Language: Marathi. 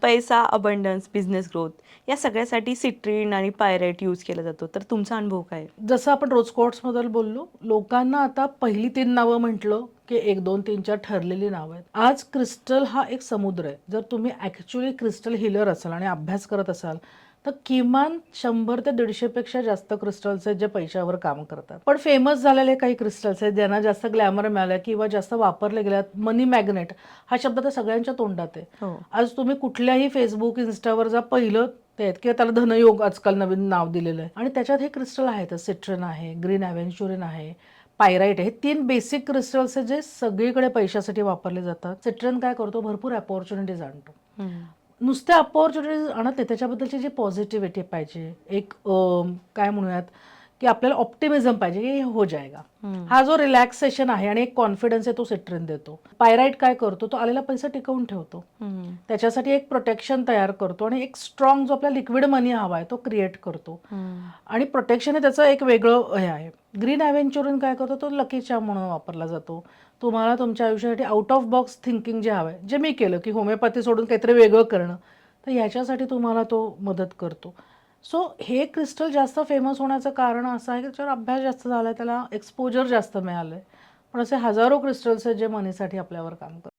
पैसा, अबंडन्स, बिझनेस ग्रोथ या सगळ्यासाठी सिट्रीन आणि पायराइट यूज केला जातो. तर तुमचा अनुभव काय आहे? जसं आपण रोज कोट्सबद्दल बोललो, लोकांना आता पहिली 3 नावं म्हटलं, की 1, 2, 3, 4 ठरलेली नावं आहेत. आज क्रिस्टल हा एक समुद्र आहे. जर तुम्ही ॲक्चुअली क्रिस्टल हीलर असाल आणि अभ्यास करत असाल, तर किमान 100 ते 150 पेक्षा जास्त क्रिस्टल्स आहेत जे पैशावर काम करतात. पण फेमस झालेले काही क्रिस्टल्स आहेत ज्यांना जास्त ग्लॅमर मिळालं किंवा जास्त वापरले गेल्यात. मनी मॅग्नेट हा शब्द तर सगळ्यांच्या तोंडात आहे. हो. आज तुम्ही कुठल्याही फेसबुक, इन्स्टावर जा, पहिलं ते आहेत किंवा त्याला धनयोग आजकाल नवीन नाव दिलेलं आहे आणि त्याच्यात हे क्रिस्टल आहेत. सिट्रन आहे, ग्रीन ॲव्हेंच्युरिन आहे, पायराइट आहे. हे 3 बेसिक क्रिस्टल्स आहेत जे सगळीकडे पैशासाठी वापरले जातात. सिट्रन काय करतो, भरपूर अपॉर्च्युनिटीज आणतो. हं. नुसत्या अपॉर्च्युनिटीज आणत नाही, त्याच्याबद्दलची जी पॉझिटिव्हिटी पाहिजे, एक काय म्हणूयात, की आपल्याला ऑप्टिमिझम पाहिजे, की हे हो जाएगा. हा जो रिलॅक्सेशन आहे आणि एक कॉन्फिडन्स आहे तो सिट्रिन देतो. पायराइट काय करतो, तो आलेला पैसा टिकवून ठेवतो. त्याच्यासाठी एक प्रोटेक्शन तयार करतो आणि एक स्ट्रॉंग जो आपला लिक्विड मनी हवा आहे तो क्रिएट करतो. आणि प्रोटेक्शन हे त्याचं एक वेगळं हे आहे. ग्रीन ॲव्हेंच्युरिन काय करतो, तो लकी चार्म म्हणून वापरला जातो. तुम्हाला तुमच्या आयुष्यासाठी आउट ऑफ बॉक्स थिंकिंग जे हवं आहे, जे मी केलं, की होमिओपॅथी सोडून काहीतरी वेगळं करणं, तर ह्याच्यासाठी तुम्हाला तो मदत करतो. सो हे क्रिस्टल जास्त फेमस होण्याचं कारण असं आहे की त्याच्यावर अभ्यास जास्त झाला आहे, त्याला एक्सपोजर जास्त मिळालं आहे. पण असे हजारो क्रिस्टल्स आहेत जे मनीसाठी आपल्यावर काम करतात.